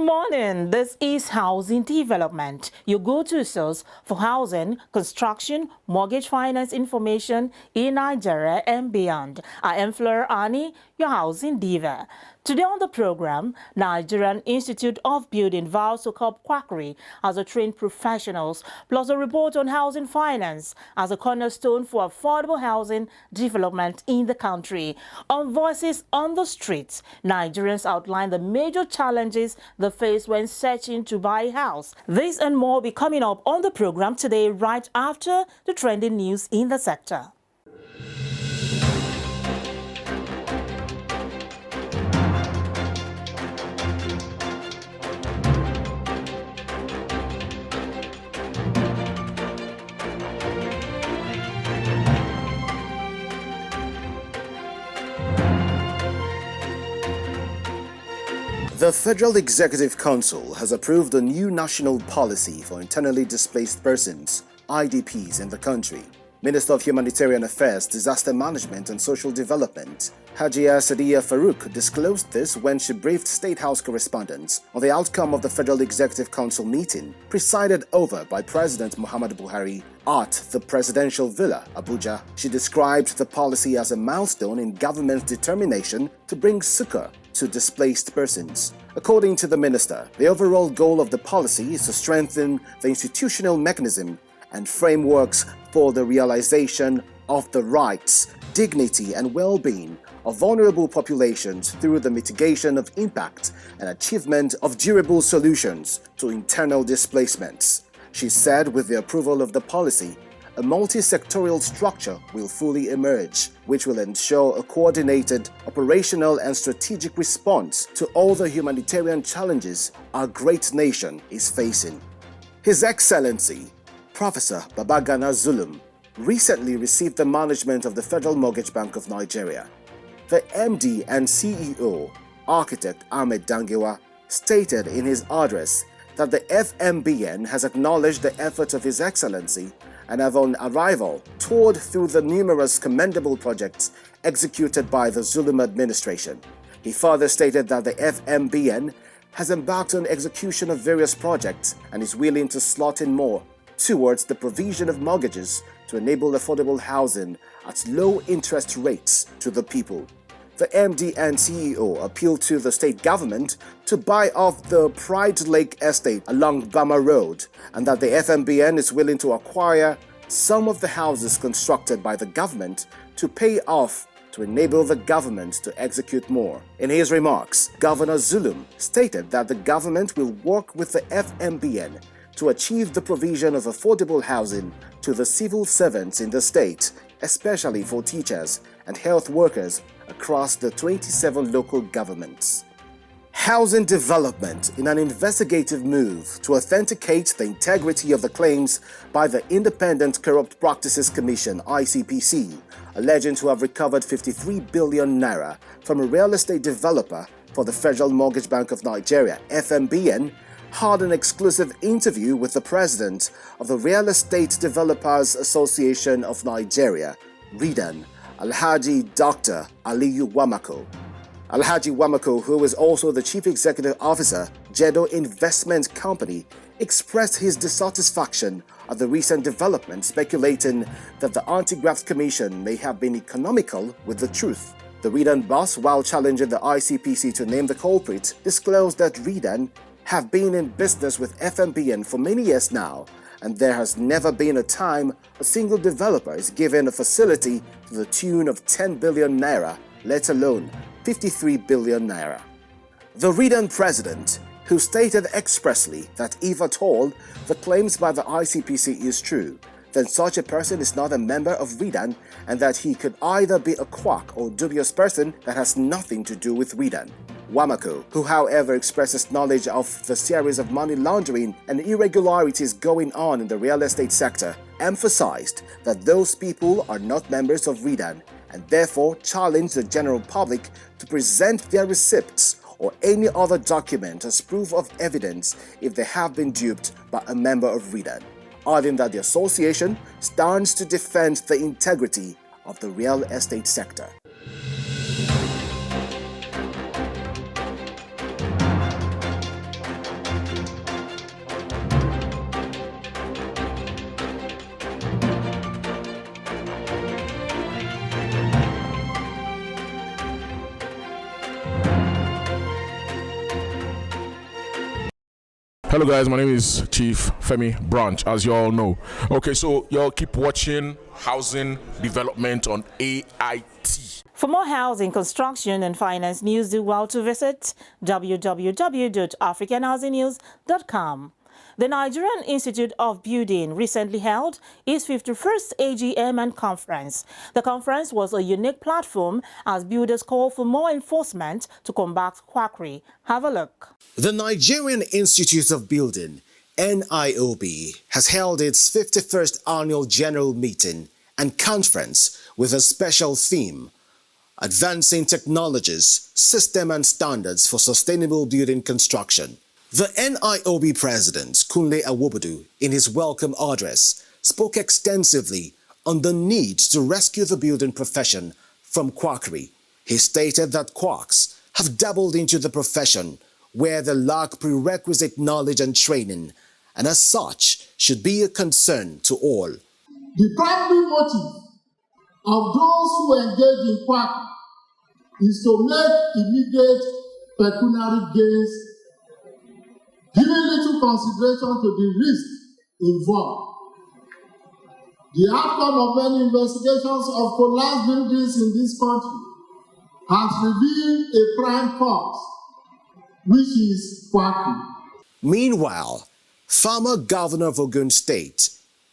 morning. This is Housing Development, your go-to source for housing, construction, mortgage finance information in Nigeria and beyond. I am Fleur Ani, your housing diva. Today on the program, Nigerian Institute of Building vows to curb quackery as a trained professionals, plus a report on housing finance as a cornerstone for affordable housing development in the country. On Voices on the Streets, Nigerians outline the major challenges they face when searching to buy a house. This and more will be coming up on the program today, right after the trending news in the sector. The Federal Executive Council has approved a new national policy for internally displaced persons, IDPs, in the country. Minister of Humanitarian Affairs, Disaster Management and Social Development, Hajia Sadiya Farouk, disclosed this when she briefed State House correspondents on the outcome of the Federal Executive Council meeting, presided over by President Muhammadu Buhari at the Presidential Villa, Abuja. She described the policy as a milestone in government's determination to bring succor to displaced persons. According to the minister, the overall goal of the policy is to strengthen the institutional mechanism and frameworks for the realization of the rights, dignity, and well-being of vulnerable populations through the mitigation of impact and achievement of durable solutions to internal displacements. She said with the approval of the policy, a multi-sectorial structure will fully emerge, which will ensure a coordinated, operational and strategic response to all the humanitarian challenges our great nation is facing. His Excellency, Professor Babagana Zulum, recently received the management of the Federal Mortgage Bank of Nigeria. The MD and CEO, Architect Ahmed Dangewa, stated in his address that the FMBN has acknowledged the efforts of His Excellency and have on arrival toured through the numerous commendable projects executed by the Zulum administration. He further stated that the FMBN has embarked on execution of various projects and is willing to slot in more towards the provision of mortgages to enable affordable housing at low interest rates to the people. The MD and CEO appealed to the state government to buy off the Pride Lake estate along Bama Road and that the FMBN is willing to acquire some of the houses constructed by the government to pay off to enable the government to execute more. In his remarks, Governor Zulum stated that the government will work with the FMBN to achieve the provision of affordable housing to the civil servants in the state, especially for teachers and health workers across the 27 local governments. Housing development in an investigative move to authenticate the integrity of the claims by the Independent Corrupt Practices Commission (ICPC), alleging to have recovered 53 billion naira from a real estate developer for the Federal Mortgage Bank of Nigeria (FMBN), had an exclusive interview with the president of the Real Estate Developers Association of Nigeria, REDAN, Alhaji Dr. Aliyu Wamako. Alhaji Wamako, who is also the Chief Executive Officer, Jedo Investment Company, expressed his dissatisfaction at the recent development, speculating that the Anti-Graft Commission may have been economical with the truth. The REDAN boss, while challenging the ICPC to name the culprit, disclosed that REDAN have been in business with FMBN for many years now, and there has never been a time a single developer is given a facility to the tune of 10 billion naira, let alone 53 billion naira. The REDAN president, who stated expressly that if at all the claims by the ICPC is true, then such a person is not a member of REDAN and that he could either be a quack or dubious person that has nothing to do with REDAN. Wamako, who however expresses knowledge of the series of money laundering and irregularities going on in the real estate sector, emphasized that those people are not members of REDAN and therefore challenged the general public to present their receipts or any other document as proof of evidence if they have been duped by a member of REDAN, adding that the association stands to defend the integrity of the real estate sector. Hello guys, my name is Chief Femi Branch, as you all know. Okay, so y'all keep watching Housing Development on AIT. For more housing, construction, and finance news, do well to visit www.africanhousingnews.com. The Nigerian Institute of Building recently held its 51st AGM and conference. The conference was a unique platform as builders call for more enforcement to combat quackery. Have a look. The Nigerian Institute of Building, NIOB, has held its 51st annual general meeting and conference with a special theme: Advancing Technologies, System and Standards for Sustainable Building Construction. The NIOB President, Kunle Awobodu, in his welcome address, spoke extensively on the need to rescue the building profession from quackery. He stated that quacks have dabbled into the profession where they lack prerequisite knowledge and training, and as such should be a concern to all. The primary motive of those who engage in quackery is to make immediate pecuniary gains, giving little consideration to the risk involved. The outcome of many investigations of collapsed buildings in this country has revealed a prime cause, which is quackery. Meanwhile, former Governor of Ogun State,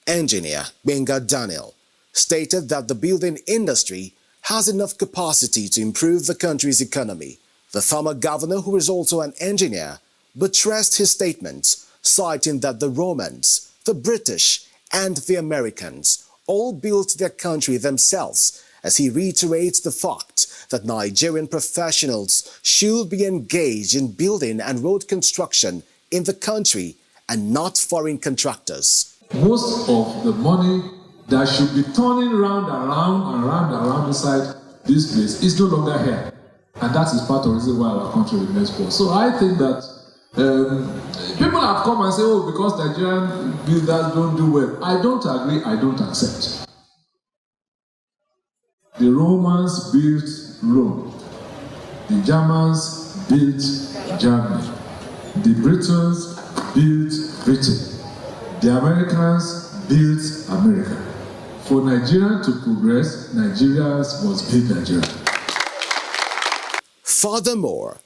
Engineer Benga Daniel, stated that the building industry has enough capacity to improve the country's economy. The former governor, who is also an engineer, buttressed his statements, citing that the Romans, the British, and the Americans all built their country themselves, as he reiterates the fact that Nigerian professionals should be engaged in building and road construction in the country and not foreign contractors. Most of the money that should be turning round inside this place is no longer here. And that is part of the reason why our country remains poor. So I think that people have come and say, oh, because Nigerian builders don't do well. I don't agree, I don't accept. The Romans built Rome. The Germans built Germany. The Britons built Britain. The Americans built America. For Nigeria to progress, Nigerians must build Nigeria. Furthermore,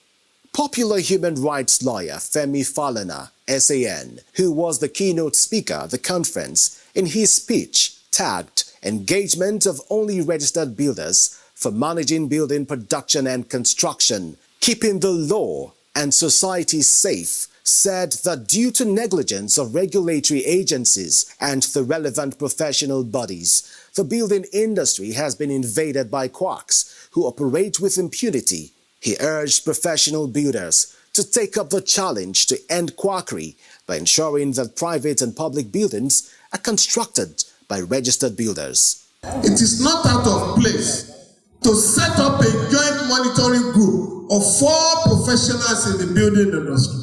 popular human rights lawyer Femi Falana, SAN, who was the keynote speaker at the conference, in his speech tagged engagement of only registered builders for managing building production and construction, keeping the law and society safe, said that due to negligence of regulatory agencies and the relevant professional bodies, the building industry has been invaded by quacks who operate with impunity. He urged professional builders to take up the challenge to end quackery by ensuring that private and public buildings are constructed by registered builders. It is not out of place to set up a joint monitoring group of 4 professionals in the building industry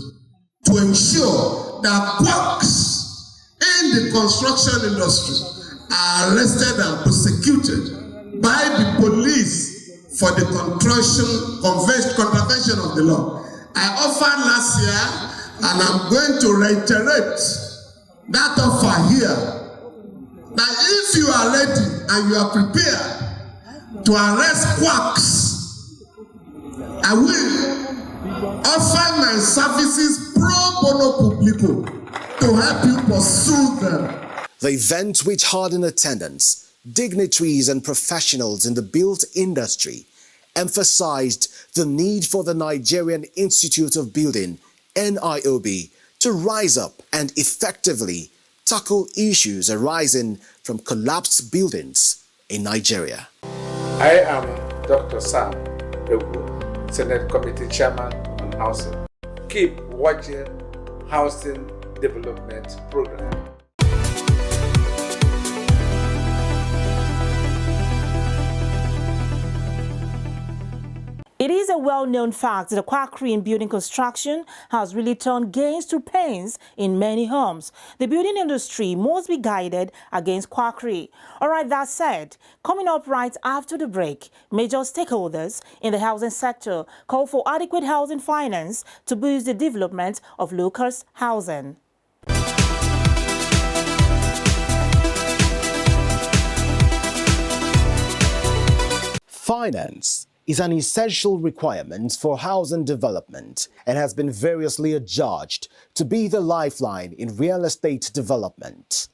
to ensure that quacks in the construction industry are arrested and prosecuted by the police for the contravention of the law. I offered last year, and I'm going to reiterate that offer here, that if you are ready and you are prepared to arrest quacks, I will offer my services pro bono publico to help you pursue them. The event, which had in attendance dignitaries and professionals in the built industry, emphasized the need for the Nigerian Institute of Building, NIOB, to rise up and effectively tackle issues arising from collapsed buildings in Nigeria. I am Dr. Sam Egu, Senate Committee Chairman on Housing. Keep watching Housing Development Program. It is a well-known fact that the quackery in building construction has really turned gains to pains in many homes. The building industry must be guided against quackery. All right, that said, coming up right after the break, major stakeholders in the housing sector call for adequate housing finance to boost the development of low-cost housing. Finance is an essential requirement for housing development and has been variously adjudged to be the lifeline in real estate development.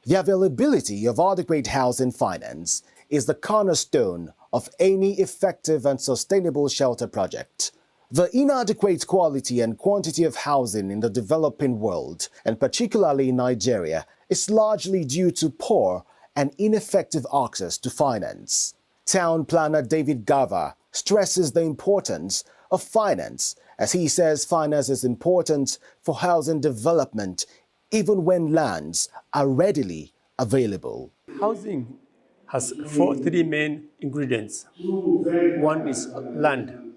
The availability of adequate housing finance is the cornerstone of any effective and sustainable shelter project. The inadequate quality and quantity of housing in the developing world, and particularly in Nigeria, is largely due to poor and ineffective access to finance. Town planner David Garva stresses the importance of finance, as he says finance is important for housing development even when lands are readily available. Housing has three main ingredients. One is land,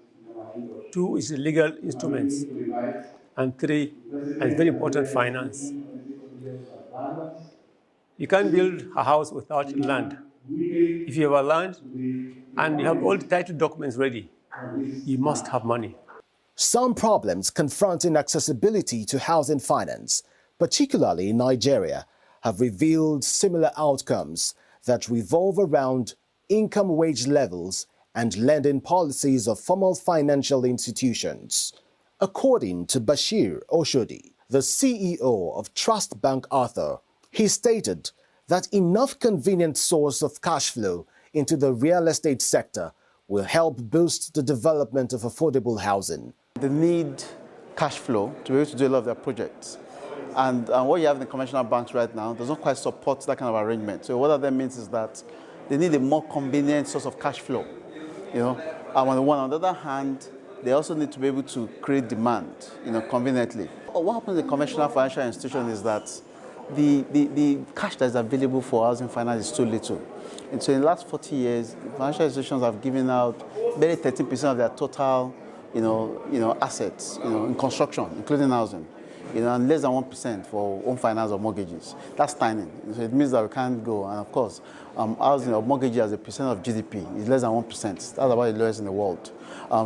two is legal instruments, and three, and very important, finance. You can't build a house without land. If you have a land and you have all the title documents ready, you must have money. Some problems confronting accessibility to housing finance, particularly in Nigeria, have revealed similar outcomes that revolve around income wage levels and lending policies of formal financial institutions. According to Basheer Oshodi, the CEO of Trustbanc Author, he stated that enough convenient source of cash flow into the real estate sector will help boost the development of affordable housing. They need cash flow to be able to do a lot of their projects. And what you have in the conventional banks right now does not quite support that kind of arrangement. So what that means is that they need a more convenient source of cash flow. And on the other hand, they also need to be able to create demand, conveniently. What happens in the conventional financial institution is that the cash that is available for housing finance is too little. And so in the last 40 years, financial institutions have given out barely 13% of their total, assets, in construction, including housing, and less than 1% for home finance or mortgages. That's tiny. So it means that we can't go. And of course, housing or mortgages as a percent of GDP is less than 1%. That's about the lowest in the world.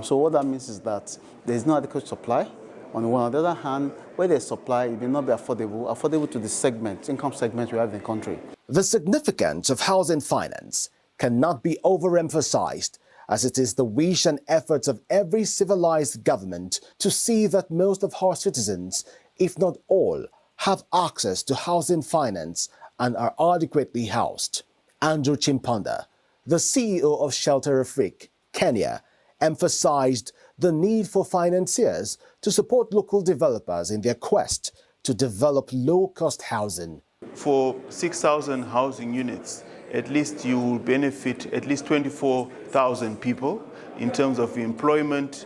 So what that means is that there is no adequate supply. On the other hand, where there's supply, it may not be affordable to the income segment we have in the country. The significance of housing finance cannot be overemphasized, as it is the wish and efforts of every civilized government to see that most of our citizens, if not all, have access to housing finance and are adequately housed. Andrew Chimphodah, the CEO of Shelter Afrique, Kenya, emphasized the need for financiers to support local developers in their quest to develop low-cost housing. For 6,000 housing units, at least you will benefit at least 24,000 people. In terms of employment,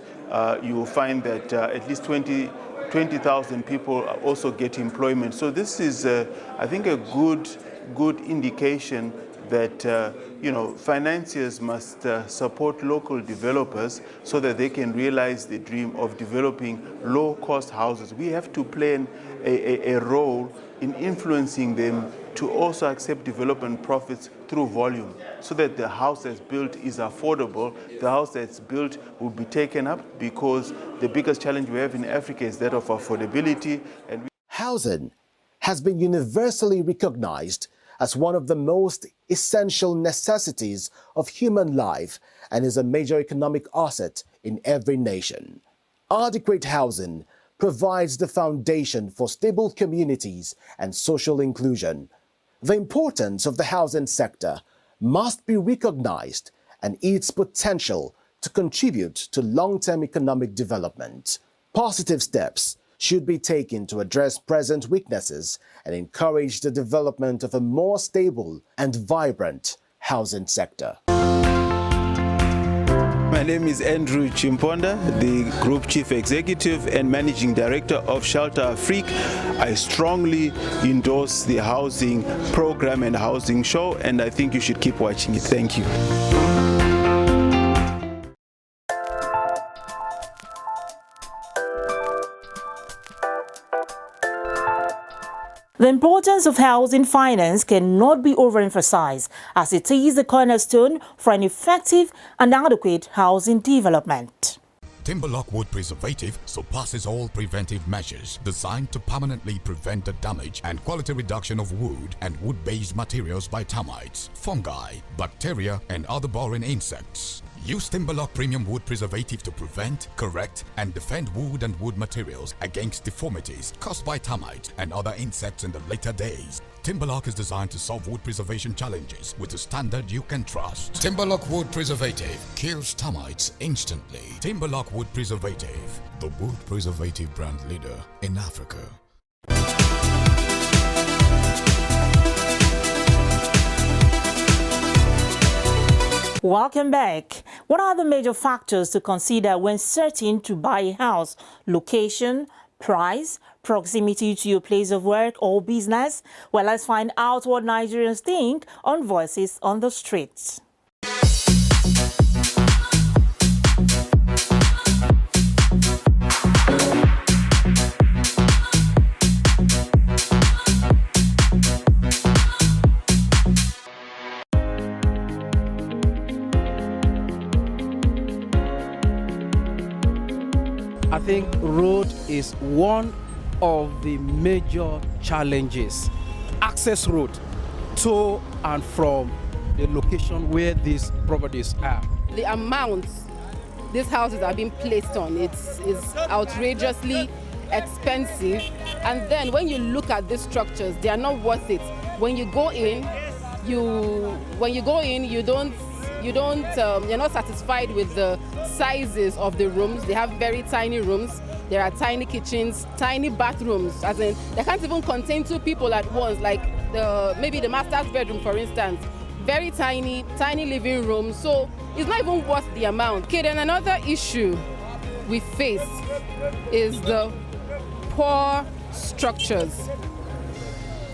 you will find that at least 20,000 people also get employment. So this is, I think, a good indication that financiers must support local developers so that they can realize the dream of developing low-cost houses. We have to play a role in influencing them to also accept development profits through volume, so that the house that's built is affordable. The house that's built will be taken up, because the biggest challenge we have in Africa is that of affordability. Housing has been universally recognized as one of the most essential necessities of human life and is a major economic asset in every nation. Adequate housing provides the foundation for stable communities and social inclusion. The importance of the housing sector must be recognized and its potential to contribute to long-term economic development. Positive steps should be taken to address present weaknesses and encourage the development of a more stable and vibrant housing sector. My name is Andrew Chimphodah, the Group Chief Executive and Managing Director of Shelter Afrique. I strongly endorse the housing program and housing show, and I think you should keep watching it. Thank you. The importance of housing finance cannot be overemphasized, as it is the cornerstone for an effective and adequate housing development. Timberlock wood preservative surpasses all preventive measures designed to permanently prevent the damage and quality reduction of wood and wood-based materials by termites, fungi, bacteria, and other boring insects. Use Timberlock premium wood preservative to prevent, correct, and defend wood and wood materials against deformities caused by termites and other insects in the later days. Timberlock is designed to solve wood preservation challenges with a standard you can trust. Timberlock wood preservative kills termites instantly. Timberlock wood preservative, the wood preservative brand leader in Africa. Welcome back. What are the major factors to consider when searching to buy a house? Location, price, proximity to your place of work or business? Well, let's find out what Nigerians think on Voices on the Streets. I think road is one of the major challenges. Access road to and from the location where these properties are. The amount these houses are being placed on, it's outrageously expensive. And then when you look at these structures, they are not worth it. When you go in, you're not satisfied with the sizes of the rooms. They have very tiny rooms. There are tiny kitchens, tiny bathrooms, as in they can't even contain 2 people at once, like maybe the master's bedroom, for instance. Very tiny living room, so it's not even worth the amount. Okay, then another issue we face is the poor structures.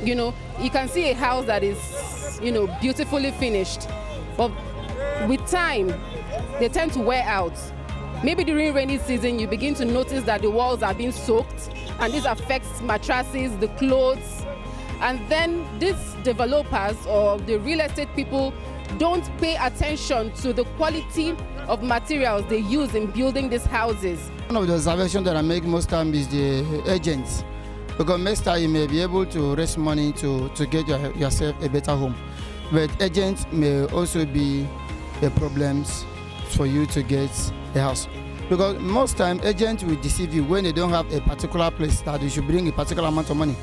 You know, you can see a house that is, beautifully finished, but with time, they tend to wear out. Maybe during rainy season, you begin to notice that the walls are being soaked, and this affects mattresses, the clothes. And then these developers or the real estate people don't pay attention to the quality of materials they use in building these houses. One of the observations that I make most times is the agents, because most time you may be able to raise money to get yourself a better home, but agents may also be the problems for you to get a house, because most time agents will deceive you when they don't have a particular place that you should bring a particular amount of money.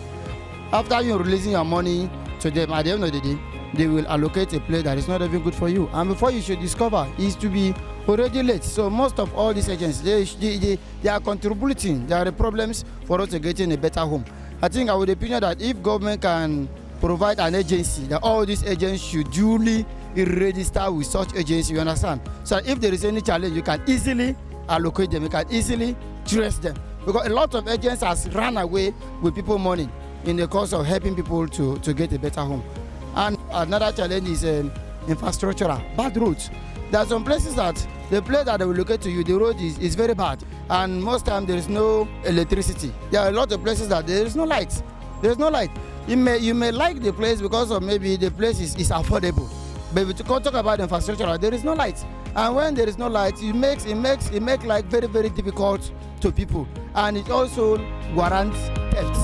After you're releasing your money to them, at the end of the day, they will allocate a place that is not even good for you, and before you should discover, is to be already late. So most of all these agents, they are contributing. There are problems for us to get in a better home. I think I would opinion that if government can provide an agency, that all these agents should duly register with such agency, you understand? So if there is any challenge, you can easily allocate them, you can easily trace them. Because a lot of agents has run away with people money in the course of helping people to get a better home. And another challenge is infrastructural, bad roads. There are some places that the place that they will locate to you, the road is very bad. And most times there is no electricity. There are a lot of places that there is no light. There is no light. You may like the place because of maybe the place is affordable. But if you talk about infrastructure, there is no light. And when there is no light, it makes life very, very difficult to people. And it also warrants theft.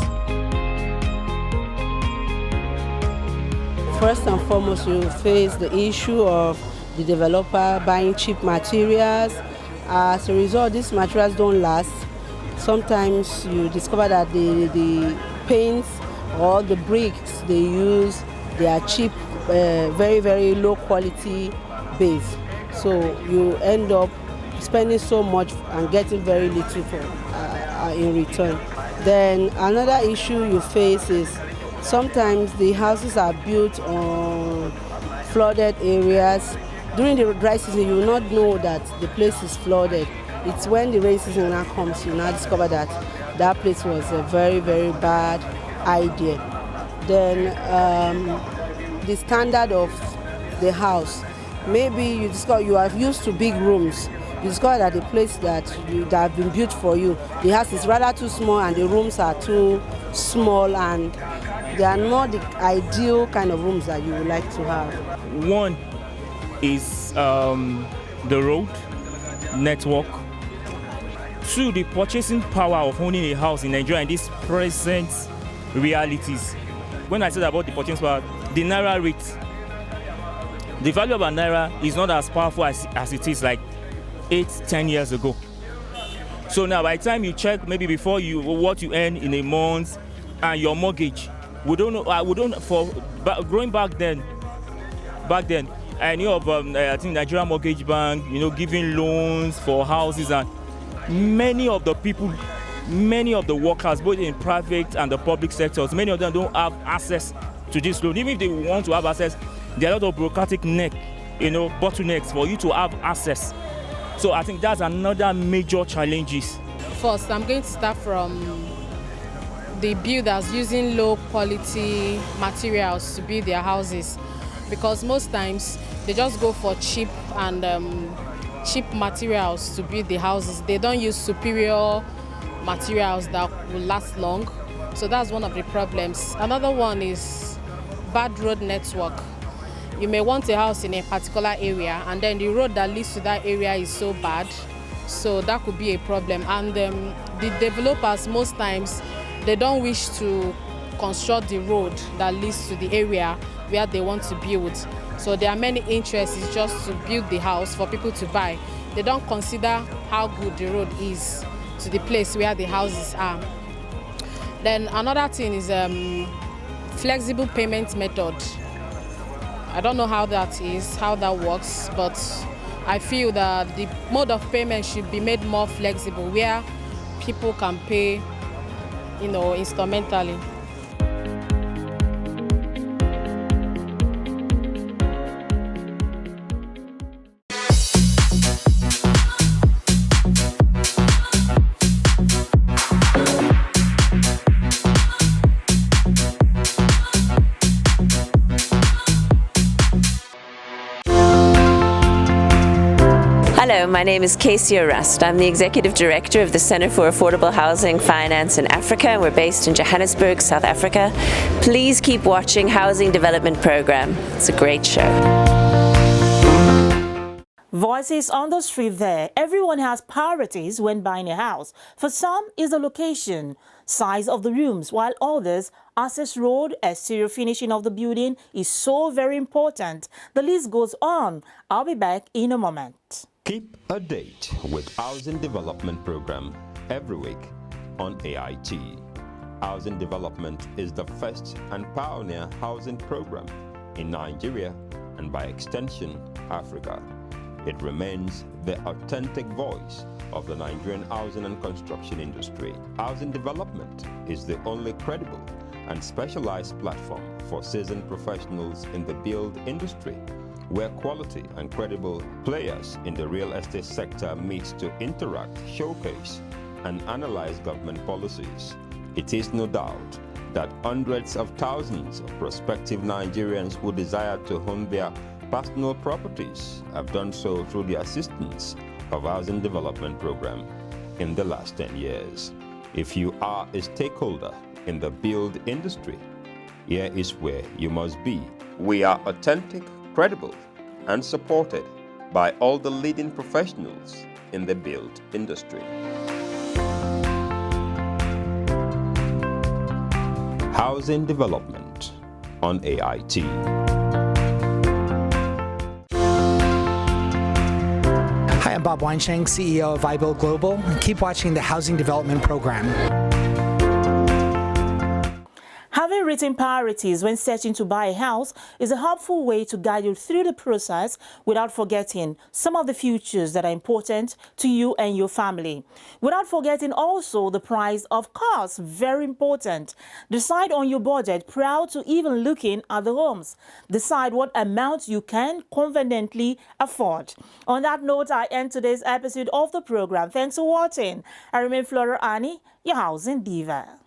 First and foremost, you face the issue of the developer buying cheap materials. As a result, these materials don't last. Sometimes you discover that the paints or the bricks they use, they are cheap, very, very low quality base. So you end up spending so much and getting very little in return. Then another issue you face is sometimes the houses are built on flooded areas. During the dry season, you will not know that the place is flooded. It's when the rain season now comes, you now discover that that place was a very, very bad idea. Then the standard of the house. Maybe you discover you are used to big rooms. You discover that the place that have been built for you, the house is rather too small and the rooms are too small, and they are not the ideal kind of rooms that you would like to have. One is the road network. Two, the purchasing power of owning a house in Nigeria in these present realities. When I said about the purchasing power, the naira rate, the value of a naira is not as powerful as it is like 8-10 years ago. So now by the time you check maybe before you what you earn in a month and your mortgage, growing back then I knew of I think Nigerian Mortgage Bank, giving loans for houses, and many of the workers, both in private and the public sectors, many of them don't have access to this loan. Even if they want to have access, there are a lot of bureaucratic bottlenecks for you to have access. So I think that's another major challenges. First, I'm going to start from the builders using low quality materials to build their houses, because most times they just go for cheap materials to build the houses. They don't use superior materials that will last long. So that's one of the problems. Another one is bad road network. You may want a house in a particular area, and then the road that leads to that area is so bad. So that could be a problem. And the developers, most times, they don't wish to construct the road that leads to the area where they want to build. So there are many interests just to build the house for people to buy. They don't consider how good the road is to the place where the houses are. Then another thing is flexible payment method. I don't know how that works, but I feel that the mode of payment should be made more flexible, where people can pay, instrumentally. Hello, my name is Casey Arrest. I'm the Executive Director of the Center for Affordable Housing Finance in Africa, and we're based in Johannesburg, South Africa. Please keep watching Housing Development Program. It's a great show. Voices on the street there. Everyone has priorities when buying a house. For some, is the location, size of the rooms, while others, access road, exterior finishing of the building is so very important. The list goes on. I'll be back in a moment. Keep a date with Housing Development Program every week on AIT. Housing Development is the first and pioneer housing program in Nigeria and by extension, Africa. It remains the authentic voice of the Nigerian housing and construction industry. Housing Development is the only credible and specialized platform for seasoned professionals in the build industry, where quality and credible players in the real estate sector meet to interact, showcase, and analyze government policies. It is no doubt that hundreds of thousands of prospective Nigerians who desire to own their personal properties have done so through the assistance of Housing Development Program in the last 10 years. If you are a stakeholder in the build industry, here is where you must be. We are authentic, credible, and supported by all the leading professionals in the build industry. Housing Development on AIT. Hi, I'm Bob Weinsheng, CEO of iBuild Global. Keep watching the Housing Development Program. Having written priorities when searching to buy a house is a helpful way to guide you through the process without forgetting some of the features that are important to you and your family. Without forgetting also the price of cars, very important. Decide on your budget prior to even looking at the homes. Decide what amount you can conveniently afford. On that note, I end today's episode of the program. Thanks for watching. I remain Flora Annie, your housing diva.